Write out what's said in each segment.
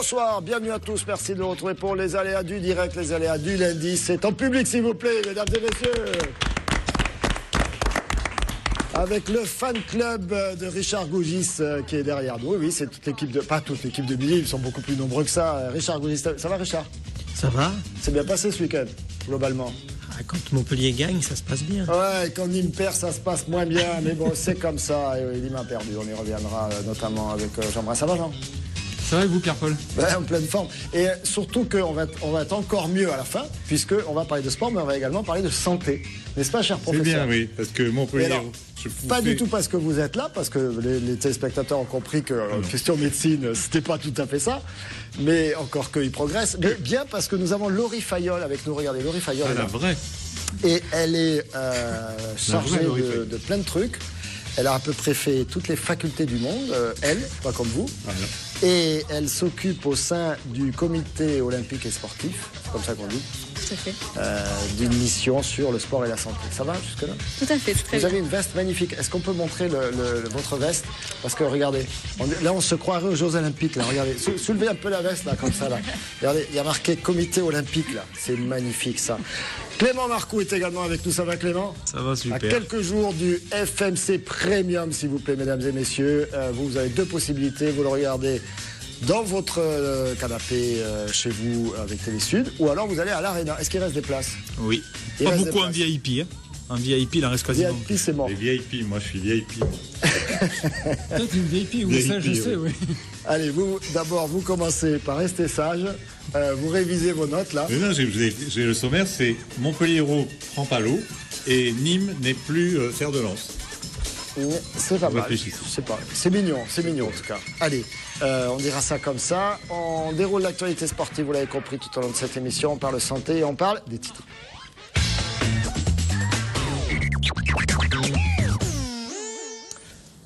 Bonsoir, bienvenue à tous, merci de nous retrouver pour les aléas du direct, les aléas du lundi. C'est en public s'il vous plaît, mesdames et messieurs. Avec le fan club de Richard Gougis qui est derrière nous. Oui, c'est toute l'équipe de... Pas toute l'équipe de Billy, ils sont beaucoup plus nombreux que ça. Richard Gougis, ça va Richard? Ça va? C'est bien passé ce week-end, globalement. Quand Montpellier gagne, ça se passe bien. Ouais, quand Nîmes perd, ça se passe moins bien. Mais bon, c'est comme ça. Et Nîmes a perdu. On y reviendra notamment avec Jean-Brin. Ça va, Jean? Ça va et vous, Pierre-Paul? En pleine forme. Et surtout qu'on va être encore mieux à la fin, puisqu'on va parler de sport, mais on va également parler de santé. N'est-ce pas, cher professeur? C'est bien, oui, parce que Montpellier... Pas du tout parce que vous êtes là, parce que les téléspectateurs ont compris que question médecine, c'était pas tout à fait ça, mais encore qu'ils progressent. Mais bien parce que nous avons Laurie Fayolle avec nous. Regardez, Laurie Fayolle. Ah, la vraie. Et elle est chargée de plein de trucs. Elle a à peu près fait toutes les facultés du monde, elle, pas comme vous. Ah, et elle s'occupe au sein du comité olympique et sportif, c'est comme ça qu'on dit. Tout à fait. D'une mission sur le sport et la santé. Ça va jusque-là? Tout à fait, très Vous bien. avez une veste magnifique. Est-ce qu'on peut montrer votre veste? Parce que regardez, là on se croirait aux Jeux Olympiques. Là, regardez, soulevez un peu la veste là, comme ça. Là. Regardez, il y a marqué comité olympique là. C'est magnifique ça. Clément Marcoux est également avec nous. Ça va Clément? Ça va super. À quelques jours du FMC Premium, s'il vous plaît, mesdames et messieurs. Vous avez deux possibilités. Vous le regardez dans votre canapé chez vous avec Télé Sud, ou alors vous allez à l'Arena. Est-ce qu'il reste des places? Oui. Il Pas reste beaucoup des en places. VIP. Hein. Un VIP, il en reste quasiment. VIP, c'est mort. Les VIP, moi je suis VIP. Peut-être une VIP, oui, VIP, ça je sais, oui. Allez, d'abord, vous commencez par rester sage. Vous révisez vos notes, là. Mais non, j'ai le sommaire, c'est Montpellier-Hérault prend pas l'eau et Nîmes n'est plus fer de lance. C'est pas mal. Réfléchissez. C'est mignon en tout cas. Allez, on dira ça comme ça. On déroule l'actualité sportive, vous l'avez compris tout au long de cette émission. On parle santé et on parle des titres.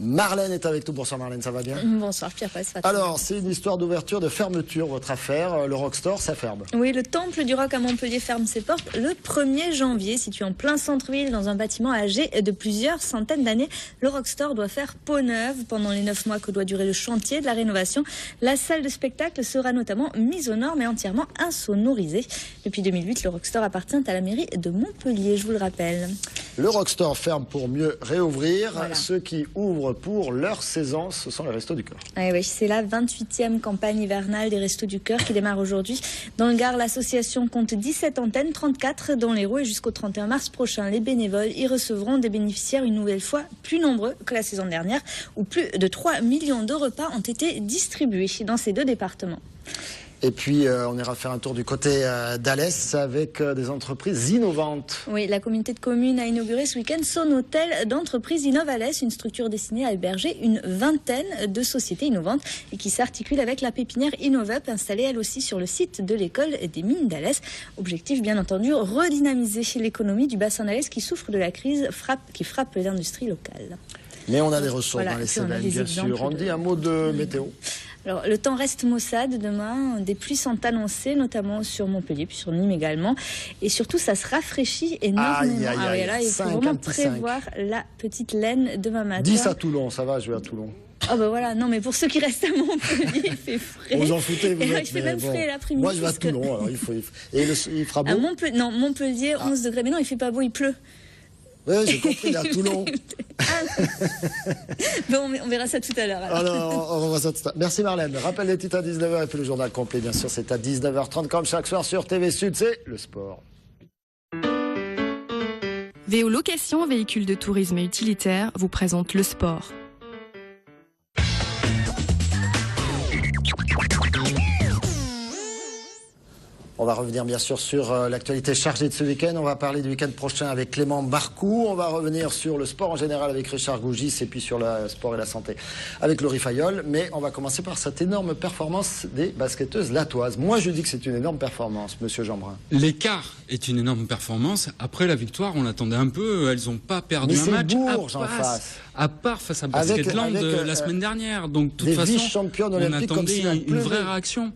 Marlène est avec nous. Bonsoir Marlène, ça va bien? Bonsoir Pierre-Paul. Alors, c'est une histoire d'ouverture, de fermeture, votre affaire. Le Rockstore, ça ferme. Oui, le Temple du Rock à Montpellier ferme ses portes le 1er janvier. Situé en plein centre-ville, dans un bâtiment âgé de plusieurs centaines d'années, le Rockstore doit faire peau neuve. Pendant les 9 mois que doit durer le chantier de la rénovation, la salle de spectacle sera notamment mise aux normes et entièrement insonorisée. Depuis 2008, le Rockstore appartient à la mairie de Montpellier, je vous le rappelle. Le Rockstore ferme pour mieux réouvrir. Voilà. Ceux qui ouvrent pour leur saison, ce sont les Restos du Cœur. Ah oui, c'est la 28e campagne hivernale des Restos du Cœur qui démarre aujourd'hui. Dans le Gard, l'association compte 17 antennes, 34 dans l'Hérault, et jusqu'au 31 mars prochain. Les bénévoles y recevront des bénéficiaires une nouvelle fois plus nombreux que la saison dernière, où plus de 3 millions de repas ont été distribués dans ces deux départements. Et puis, on ira faire un tour du côté d'Alès avec des entreprises innovantes. Oui, la communauté de communes a inauguré ce week-end son hôtel d'entreprise Innovalès, une structure destinée à héberger une vingtaine de sociétés innovantes et qui s'articule avec la pépinière InnovUp, installée elle aussi sur le site de l'école des mines d'Alès. Objectif, bien entendu, redynamiser l'économie du bassin d'Alès qui souffre de la crise qui frappe l'industrie locale. Mais on a des ressources Voilà, dans les et puis on a Cévennes, des bien exemples sûr. On de- dit un mot de météo. Alors, le temps reste maussade demain. Des pluies sont annoncées, notamment sur Montpellier, puis sur Nîmes également. Et surtout, ça se rafraîchit énormément. Aïe, aïe, Ah oui, aïe. là, il faut 5, vraiment un petit 5. prévoir la petite laine demain matin. 10 à Toulon, ça va, je vais à Toulon. Ah bah voilà, non mais pour ceux qui restent à Montpellier, il fait frais. Vous en foutez, vous Et êtes, il fait mais même bon. frais l'après-midi. Moi, je vais à parce que- Toulon, alors il faut... Et il fera beau. À Montpellier, 11 degrés. Mais non, il fait pas beau, il pleut. Oui, j'ai compris, il est à Toulon. Bon, on verra ça tout à l'heure. alors. Alors, on revoit ça tout à l'heure. Merci Marlène. Rappel des titres à 19h et puis le journal complet, bien sûr, c'est à 19h30 comme chaque soir sur TV Sud, c'est le sport. VO Location, véhicule de tourisme et utilitaire, vous présente le sport. On va revenir bien sûr sur l'actualité chargée de ce week-end. On va parler du week-end prochain avec Clément Marcoux. On va revenir sur le sport en général avec Richard Gougis et puis sur le sport et la santé avec Laurie Fayolle. Mais on va commencer par cette énorme performance des basketteuses latoises. Moi, je dis que c'est une énorme performance, monsieur Jeanbrun. L'écart est une énorme performance. Après la victoire, on l'attendait un peu. Elles n'ont pas perdu Mais un c'est match. Bourges en face. À part face à Basketland avec, la semaine dernière. Donc, de toute des façon, vice-championnes on olympiques comme attendait s'il en une pleuvait. vraie réaction.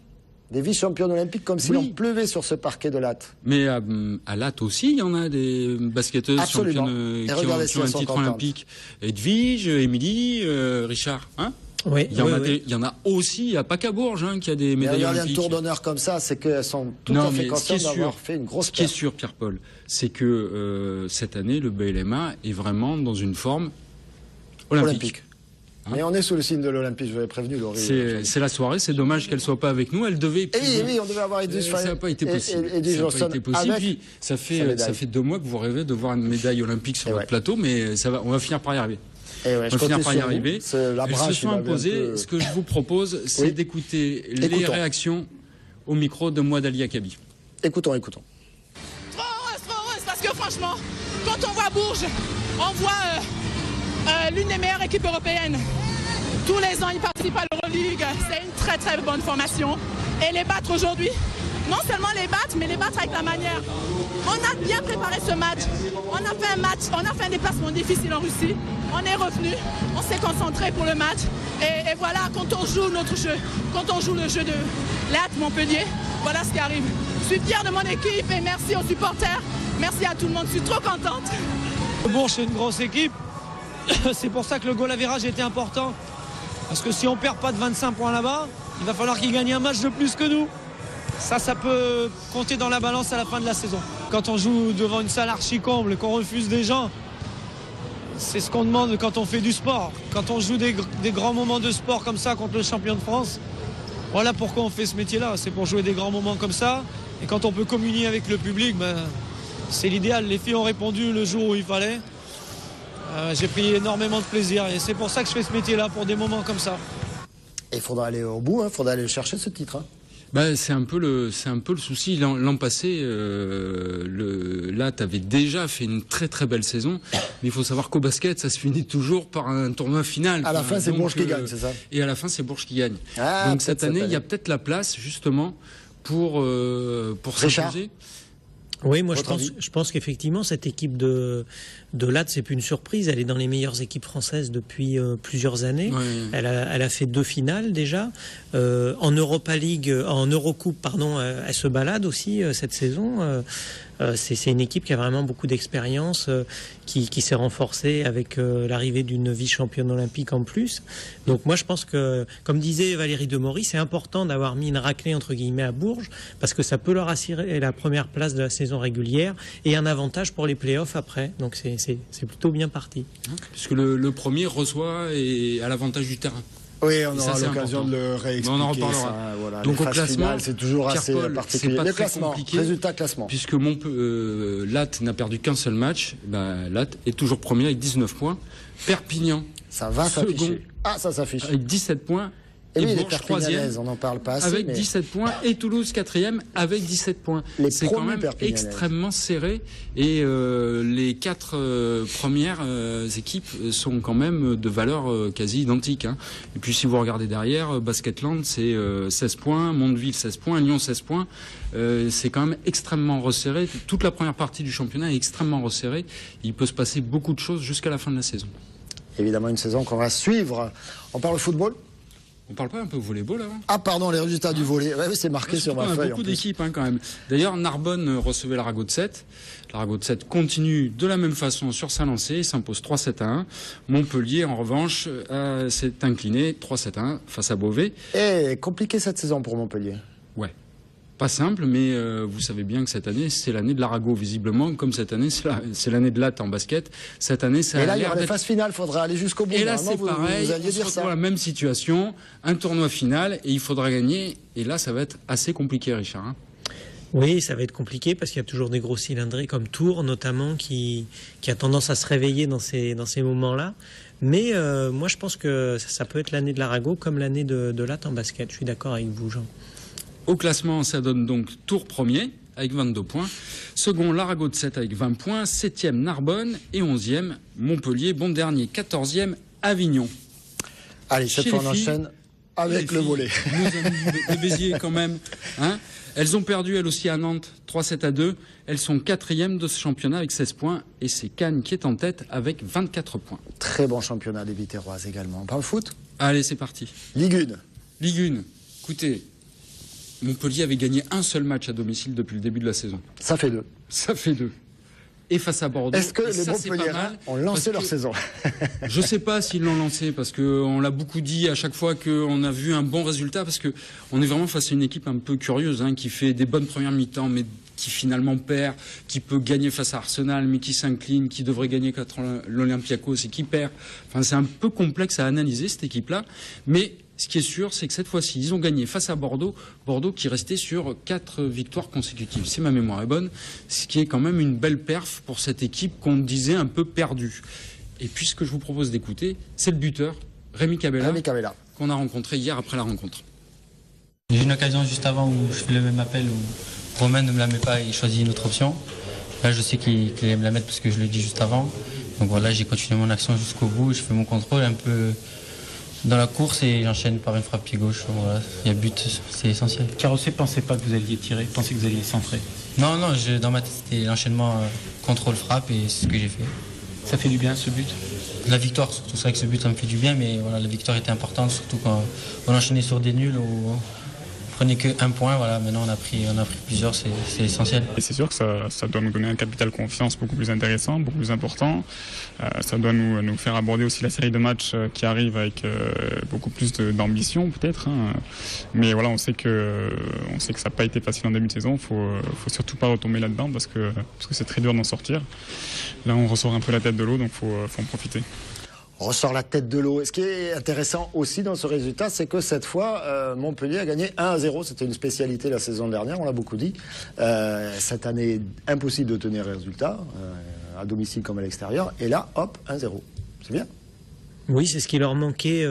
Des vice-championnes olympiques comme s'il Oui. en pleuvait sur ce parquet de latte. Mais à Latte aussi, il y en a des basketteuses Absolument. championnes Et qui regardez ont si un elles sont titre contentes. olympique. Edwige, Émilie, Richard. Hein? Oui, Il y en a aussi, il n'y a pas qu'à Bourges qu'il y a des Mais médailles regardez un olympiques. tour d'honneur comme ça, c'est qu'elles sont tout à fait conscientes d'avoir fait une grosse Ce qui est perte. sûr, Pierre-Paul, c'est que cette année, le BLMA est vraiment dans une forme olympique. Mais on est sous le signe de l'Olympique, je vous avais prévenu, Laurie. C'est la soirée, c'est dommage qu'elle soit pas avec nous. Elle devait. Oui, on devait avoir Edwige Ça n'a pas été possible. Et Edwige Ça n'a Johnson pas été possible. avec Puis, ça médaille. fait 2 mois que vous rêvez de voir une médaille olympique sur votre plateau, mais on va finir par y arriver. Et ouais, On va finir par y arriver. La Elles se brache, sont il avait imposées. un peu- Ce que je vous propose, c'est d'écouter les Écoutons. réactions au micro de Mouadali Akabi. Écoutons. Trop heureuse, parce que franchement, quand on voit Bourges, on voit l'une des meilleures équipes européennes. Tous les ans, ils participent à l'Euroleague. C'est une très très bonne formation. Et les battre aujourd'hui, non seulement les battre, mais les battre avec la manière. On a bien préparé ce match. On a fait un déplacement difficile en Russie. On est revenu, on s'est concentré pour le match. Et voilà, quand on joue notre jeu, quand on joue le jeu de l'AT Montpellier, voilà ce qui arrive. Je suis fier de mon équipe et merci aux supporters. Merci à tout le monde, je suis trop contente. Bourges, c'est une grosse équipe. C'est pour ça que le goal average était important. Parce que si on perd pas de 25 points là-bas, il va falloir qu'ils gagnent un match de plus que nous. Ça peut compter dans la balance à la fin de la saison. Quand on joue devant une salle archi-comble, qu'on refuse des gens, c'est ce qu'on demande quand on fait du sport. Quand on joue des grands moments de sport comme ça contre le champion de France, voilà pourquoi on fait ce métier-là. C'est pour jouer des grands moments comme ça. Et quand on peut communier avec le public, c'est l'idéal. Les filles ont répondu le jour où il fallait. J'ai pris énormément de plaisir et c'est pour ça que je fais ce métier-là, pour des moments comme ça. Et il faudra aller au bout, il faudra aller chercher ce titre. C'est un peu le souci. L'an passé, l'AT avait déjà fait une très très belle saison, mais il faut savoir qu'au basket, ça se finit toujours par un tournoi final. À la fin, c'est Bourges qui gagne, c'est ça? Et à la fin, c'est Bourges qui gagne. Ah, donc cette année, il y a peut-être la place justement pour s'imposer. Oui, moi je pense qu'effectivement cette équipe de l'AT, c'est plus une surprise. Elle est dans les meilleures équipes françaises depuis plusieurs années. Ouais. Elle a fait 2 finales déjà. En Europa League, en Eurocoupe, pardon, elle se balade aussi cette saison. C'est une équipe qui a vraiment beaucoup d'expérience, qui s'est renforcée avec l'arrivée d'une vice-championne olympique en plus. Donc moi je pense que, comme disait Valérie Demory, c'est important d'avoir mis une raclée entre guillemets à Bourges, parce que ça peut leur assurer la première place de la saison régulière et un avantage pour les playoffs après. Donc c'est plutôt bien parti. Puisque le premier reçoit et a l'avantage du terrain. Oui, on Et aura c'est l'occasion important. de le réexpliquer. On en reparlera. Ça, voilà. Donc Les au phases classement, finales, c'est toujours assez Pierre-Paul, particulier. c'est pas Le très classement, compliqué. résultat classement. Puisque l'AT n'a perdu qu'un seul match, l'AT est toujours premier avec 19 points. Perpignan, Ça va second, s'afficher. Ah, ça s'affiche. avec 17 points. Et oui, les Bourges, troisième, Perpignanaises, on n'en parle pas assez. avec mais 17 points, et Toulouse, quatrième, avec 17 points. Les C'est quand promus même Perpignanaises. extrêmement serré. Et les 4 premières équipes sont quand même de valeur quasi identique. Et puis si vous regardez derrière, Basketland, c'est 16 points, Mondeville 16 points, Lyon 16 points. C'est quand même extrêmement resserré. Toute la première partie du championnat est extrêmement resserrée. Il peut se passer beaucoup de choses jusqu'à la fin de la saison. évidemment, une saison qu'on va suivre. On parle football? On parle pas un peu volleyball avant? Ah, pardon, les résultats du volley. Ouais, oui, c'est marqué sur ma On a feuille. beaucoup en plus. d'équipes quand même. D'ailleurs, Narbonne recevait l'Arago de 7. L'Arago de 7 continue de la même façon sur sa lancée. Il s'impose 3-7-1. Montpellier, en revanche, s'est incliné 3-7-1 face à Beauvais. Et compliqué cette saison pour Montpellier. Ouais. Pas simple, mais vous savez bien que cette année, c'est l'année de l'Arago, visiblement. Comme cette année, c'est l'année de l'AT en basket. Cette année, ça Et a là, il y l'air aura les d'être... phases finales, il faudra aller jusqu'au bout. Et là, Normalement, c'est vous pareil, alliez on se dire retrouve ça. la même situation, un tournoi final, et il faudra gagner. Et là, ça va être assez compliqué, Richard. Oui, ça va être compliqué parce qu'il y a toujours des gros cylindrés comme Tours notamment qui a tendance à se réveiller dans ces moments-là. Mais moi je pense que ça peut être l'année de l'Arago comme l'année de l'AT en basket. Je suis d'accord avec vous, Jean. Au classement, ça donne donc Tours premier avec 22 points. Second, l'Arago de 7 avec 20 points. 7e, Narbonne. Et 11e, Montpellier. Bon dernier, 14e, Avignon. Allez, cette Chez fois, les on filles, enchaîne avec le filles, volley. Nous avons des Béziers quand même. Elles ont perdu, elles aussi, à Nantes, 3-7-2. Elles sont 4e de ce championnat avec 16 points. Et c'est Cannes qui est en tête avec 24 points. Très bon championnat des Biterroises également. On parle foot? Allez, c'est parti. Ligue 1. Ligue 1. Écoutez, Montpellier avait gagné un seul match à domicile depuis le début de la saison. Ça fait 2. Ça fait 2. et face à Bordeaux. Est-ce que les Montpelliérains ont lancé leur saison? Je sais pas s'ils l'ont lancé, parce qu'on l'a beaucoup dit à chaque fois qu'on a vu un bon résultat, parce que on est vraiment face à une équipe un peu curieuse, hein, qui fait des bonnes premières mi-temps, mais qui finalement perd, qui peut gagner face à Arsenal, mais qui s'incline, qui devrait gagner contre l'Olympiakos et qui perd. Enfin, c'est un peu complexe à analyser, cette équipe-là, mais ce qui est sûr, c'est que cette fois-ci, ils ont gagné face à Bordeaux. Bordeaux qui restait sur 4 victoires consécutives. Si ma mémoire est bonne, ce qui est quand même une belle perf pour cette équipe qu'on disait un peu perdue. Et puis, ce que je vous propose d'écouter, c'est le buteur, Rémi Cabella, qu'on a rencontré hier après la rencontre. J'ai eu une occasion juste avant où je fais le même appel où Romain ne me la met pas et il choisit une autre option. Là, je sais qu'il allait me la mettre parce que je le dis juste avant. Donc voilà, j'ai continué mon action jusqu'au bout. Je fais mon contrôle un peu dans la course et j'enchaîne par une frappe pied gauche. Voilà, il y a but, c'est essentiel. Carrossé pensait pas que vous alliez tirer, pensait que vous alliez centrer. Non, dans ma tête, c'était l'enchaînement contrôle-frappe et c'est ce que j'ai fait. Ça fait du bien ce but? La victoire, surtout, c'est vrai que ce but, ça me fait du bien, mais voilà, la victoire était importante, surtout quand on enchaînait sur des nuls ou on prenait qu'un point. Voilà, maintenant on a pris plusieurs, c'est essentiel. Et c'est sûr que ça doit nous donner un capital confiance beaucoup plus intéressant, beaucoup plus important. Ça doit nous faire aborder aussi la série de matchs qui arrive avec beaucoup plus d'ambition peut-être. Hein. Mais voilà, on sait que ça n'a pas été facile en début de saison. Faut surtout pas retomber là-dedans parce que c'est très dur d'en sortir. Là, on ressort un peu la tête de l'eau, donc faut en profiter. On ressort la tête de l'eau. Et ce qui est intéressant aussi dans ce résultat, c'est que cette fois, Montpellier a gagné 1-0. C'était une spécialité la saison dernière, on l'a beaucoup dit. Cette année, impossible de tenir les résultats, à domicile comme à l'extérieur. Et là, hop, 1-0. C'est bien. Oui, c'est ce qui leur manquait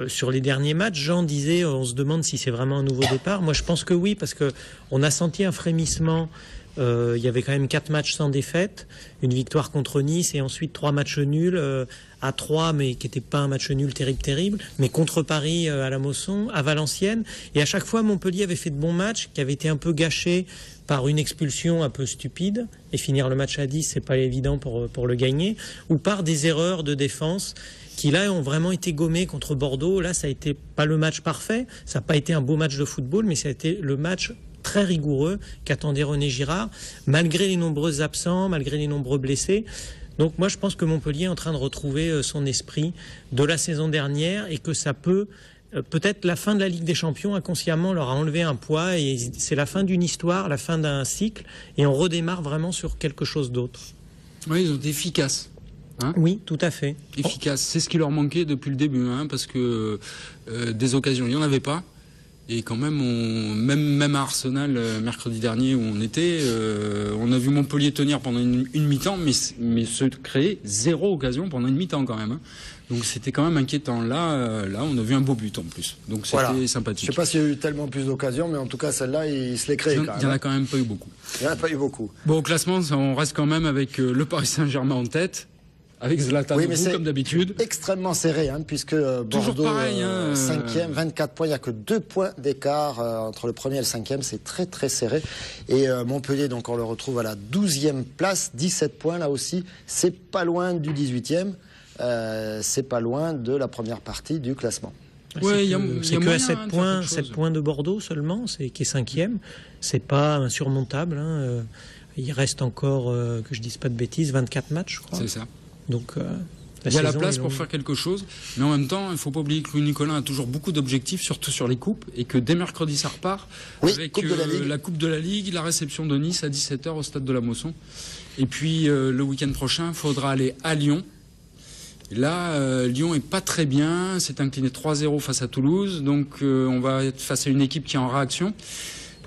sur les derniers matchs. Jean disait, on se demande si c'est vraiment un nouveau départ. Moi, je pense que oui, parce qu'on a senti un frémissement. Il y avait quand même 4 matchs sans défaite, une victoire contre Nice et ensuite 3 matchs nuls à 3, mais qui n'étaient pas un match nul terrible, mais contre Paris à la Mosson, à Valenciennes. Et à chaque fois, Montpellier avait fait de bons matchs qui avaient été un peu gâchés par une expulsion un peu stupide. Et finir le match à 10, c'est pas évident pour le gagner, ou par des erreurs de défense qui là ont vraiment été gommées contre Bordeaux. Là, ça a été pas le match parfait, ça n'a pas été un beau match de football, mais ça a été le match très rigoureux qu'attendait René Girard, malgré les nombreux absents, malgré les nombreux blessés. Donc moi je pense que Montpellier est en train de retrouver son esprit de la saison dernière et que ça peut, peut-être la fin de la Ligue des Champions inconsciemment leur a enlevé un poids et c'est la fin d'une histoire, la fin d'un cycle et on redémarre vraiment sur quelque chose d'autre. Oui, ils ont été efficaces. Hein, oui, tout à fait. Efficaces, c'est ce qui leur manquait depuis le début, hein, parce que des occasions, il n'y en avait pas. Et quand même, même à Arsenal, mercredi dernier où on était, on a vu Montpellier tenir pendant une mi-temps, mais se créer 0 occasion pendant une mi-temps quand même. Hein. Donc c'était quand même inquiétant. Là, on a vu un beau but en plus. Donc c'était sympathique. Je ne sais pas s'il y a eu tellement plus d'occasions, mais en tout cas, celle-là, il se l'est créé quand même. Il n'y en a quand même pas eu beaucoup. Il n'y en a pas eu beaucoup. Bon, au classement, on reste quand même avec le Paris Saint-Germain en tête. Avec Zlatan, comme d'habitude. Extrêmement serré, hein, puisque Bordeaux, pareil, 5e, 24 points. Il n'y a que 2 points d'écart entre le premier et le 5e. C'est très, très serré. Et Montpellier, donc, on le retrouve à la 12e place, 17 points, là aussi. C'est pas loin du 18e. C'est pas loin de la première partie du classement. Ouais, c'est que à 7 points de Bordeaux seulement, qui est 5e. C'est pas insurmontable. Hein. Il reste encore, que je dise pas de bêtises, 24 matchs, je crois. C'est ça. Donc, il y a la place pour faire quelque chose, mais en même temps, il ne faut pas oublier que Louis Nicolin a toujours beaucoup d'objectifs, surtout sur les coupes, et que dès mercredi, ça repart avec la Coupe de la Ligue, la réception de Nice à 17h au stade de la Mosson. Et puis, le week-end prochain, il faudra aller à Lyon. Et là, Lyon est pas très bien, s'est incliné 3-0 face à Toulouse, donc on va être face à une équipe qui est en réaction.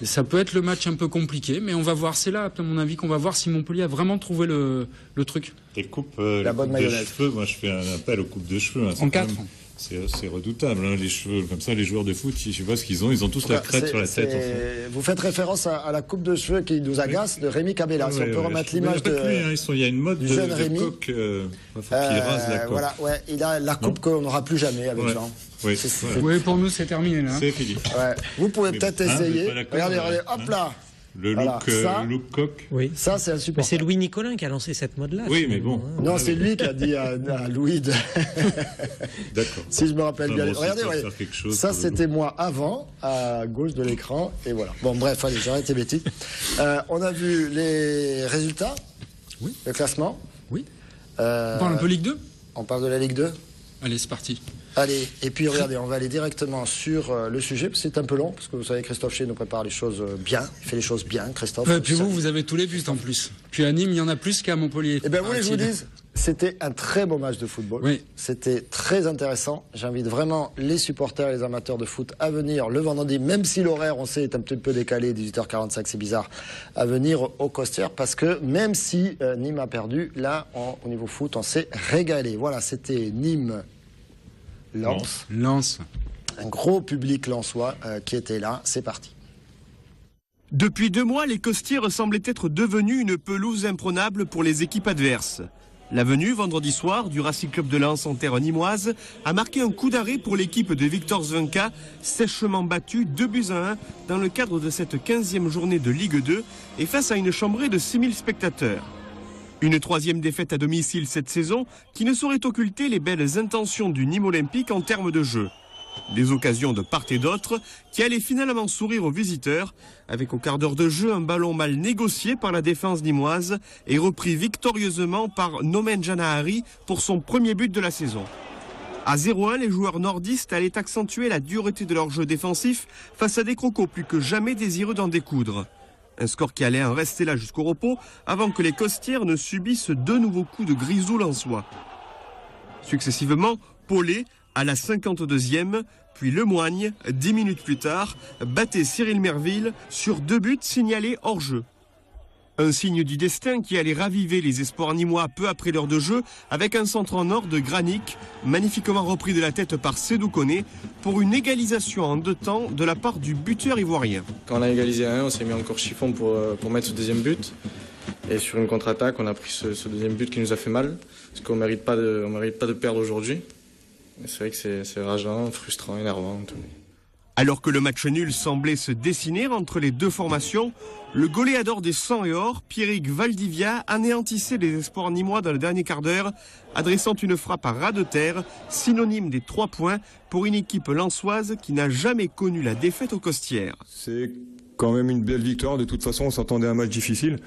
Et ça peut être le match un peu compliqué, mais on va voir. C'est là, à mon avis, qu'on va voir si Montpellier a vraiment trouvé le truc. Les coupes de cheveux, moi je fais un appel aux coupes de cheveux. Hein, en 4. C'est redoutable, hein, les cheveux comme ça, les joueurs de foot, je sais pas ce qu'ils ont, ils ont tous la crête sur la tête. En fait. Vous faites référence à la coupe de cheveux qui nous agace de Rémi Cabella. Si on peut remettre l'image de. Il y a une mode du jeune Rémi. Coque, il faut qu'il rase la coque. Voilà, ouais, il a la coupe qu'on n'aura plus jamais avec Jean. Oui, oui, pour nous c'est terminé là. C'est fini. Ouais. Vous pouvez peut-être essayer. Regardez, hop là. Le look coq. Oui. Ça, c'est insupportable. Mais c'est Louis Nicolin qui a lancé cette mode-là. Oui, mais bon. Non, c'est lui qui a dit à Louis de... D'accord. Si je me rappelle bien. Bon, regardez, ça, c'était moi avant, à gauche de l'écran. Et voilà. Bon, bref, allez, j'arrête les bêtises. On a vu les résultats. Oui. Le classement? Oui. On parle un peu Ligue 2? On parle de la Ligue 2? Allez, c'est parti. Allez, et puis regardez, on va aller directement sur le sujet, parce que c'est un peu long, parce que vous savez, Christophe Chez nous prépare les choses bien. Il fait les choses bien, Christophe. Et puis vous avez tous les buts en plus. Puis à Nîmes, il y en a plus qu'à Montpellier. Eh bien, vous voulez que je vous dise, c'était un très beau match de football. Oui. C'était très intéressant. J'invite vraiment les supporters et les amateurs de foot à venir le vendredi, même si l'horaire, on sait, est un petit peu décalé, 18h45, c'est bizarre, à venir au Costières, parce que même si Nîmes a perdu, là, au niveau foot, on s'est régalé. Voilà, c'était Nîmes. Lens. Un gros public lensois qui était là. C'est parti. Depuis 2 mois, les Costières semblaient être devenus une pelouse imprenable pour les équipes adverses. La venue, vendredi soir, du Racing Club de Lens en terre nîmoise a marqué un coup d'arrêt pour l'équipe de Victor Zvenka, sèchement battue 2-1 dans le cadre de cette 15e journée de Ligue 2 et face à une chambrée de 6000 spectateurs. Une 3e défaite à domicile cette saison qui ne saurait occulter les belles intentions du Nîmes Olympique en termes de jeu. Des occasions de part et d'autre qui allaient finalement sourire aux visiteurs, avec au quart d'heure de jeu un ballon mal négocié par la défense nîmoise et repris victorieusement par Nomen Janahari pour son premier but de la saison. À 0-1, les joueurs nordistes allaient accentuer la dureté de leur jeu défensif face à des crocos plus que jamais désireux d'en découdre. Un score qui allait en rester là jusqu'au repos avant que les Costières ne subissent 2 nouveaux coups de grisou lensois. Successivement, Paulet, à la 52e, puis Lemoigne, 10 minutes plus tard, battait Cyril Merville sur 2 buts signalés hors jeu. Un signe du destin qui allait raviver les espoirs nîmois peu après l'heure de jeu avec un centre en or de Granic, magnifiquement repris de la tête par Sédou Koné pour une égalisation en 2 temps de la part du buteur ivoirien. Quand on a égalisé à 1, on s'est mis encore chiffon pour mettre ce deuxième but. Et sur une contre-attaque, on a pris ce deuxième but qui nous a fait mal, parce qu'on mérite pas de perdre aujourd'hui. C'est vrai que c'est rageant, frustrant, énervant. Tout. Alors que le match nul semblait se dessiner entre les 2 formations, le goléador des 100 et or, Pierrick Valdivia, anéantissait les espoirs nîmois dans le dernier quart d'heure, adressant une frappe à ras de terre, synonyme des 3 points pour une équipe lensoise qui n'a jamais connu la défaite aux Costières. C'est quand même une belle victoire, de toute façon on s'attendait à un match difficile.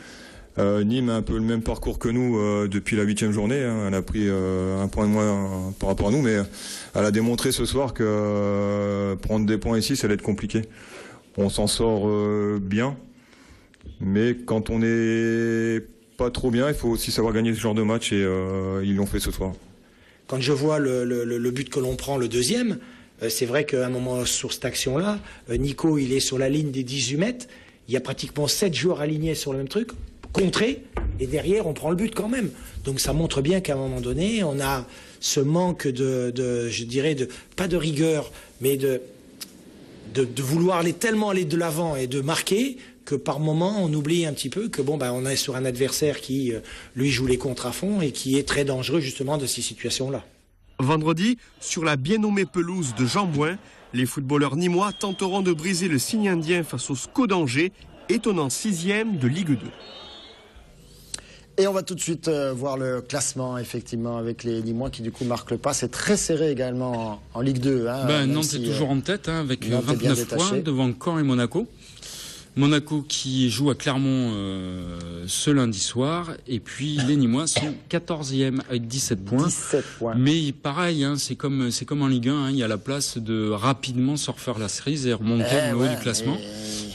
Nîmes a un peu le même parcours que nous depuis la 8e journée. Elle a pris 1 point de moins par rapport à nous, mais elle a démontré ce soir que prendre des points ici, ça allait être compliqué. On s'en sort bien, mais quand on n'est pas trop bien, il faut aussi savoir gagner ce genre de match et ils l'ont fait ce soir. Quand je vois le but que l'on prend, le deuxième, c'est vrai qu'à un moment sur cette action-là, Nico, il est sur la ligne des 18 mètres. Il y a pratiquement 7 joueurs alignés sur le même truc. Contré, et derrière on prend le but quand même. Donc ça montre bien qu'à un moment donné on a ce manque je dirais pas de rigueur, mais de vouloir tellement aller de l'avant et de marquer que par moment on oublie un petit peu que on est sur un adversaire qui lui joue les contres à fond et qui est très dangereux justement de ces situations-là. Vendredi, sur la bien nommée pelouse de Jean Bouin, les footballeurs nîmois tenteront de briser le signe indien face au SCO d'Angers, étonnant 6e de Ligue 2. Et on va tout de suite voir le classement, effectivement, avec les Nîmois qui, du coup, marquent le pas. C'est très serré également en Ligue 2. Nantes est toujours en tête, avec 29 points devant Caen et Monaco. Monaco qui joue à Clermont ce lundi soir. Et puis les Nîmois sont 14e avec 17 points. 17 points. Mais pareil, c'est comme en Ligue 1. Il y a la place de rapidement se refaire la cerise et remonter au haut du classement.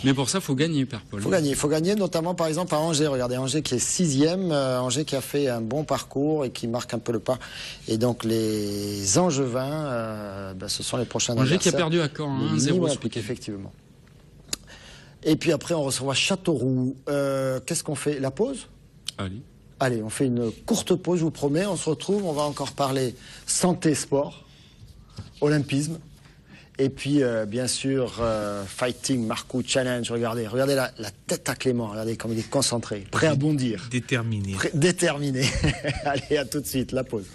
Mais pour ça, il faut gagner, Père Paul. Il faut gagner, notamment par exemple à Angers. Regardez, Angers qui est 6e, Angers qui a fait un bon parcours et qui marque un peu le pas. Et donc les Angevins, ce sont les prochains adversaires. Angers qui a perdu à Caen, 1-0. Effectivement. Et puis après, on recevra Châteauroux. Qu'est-ce qu'on fait? La pause? Allez, on fait une courte pause, je vous promets. On se retrouve, on va encore parler santé, sport, olympisme. Et puis, bien sûr, Fighting Marcou Challenge. Regardez la tête à Clément. Regardez comme il est concentré, prêt à bondir. Déterminé. Déterminé. Allez, à tout de suite, la pause.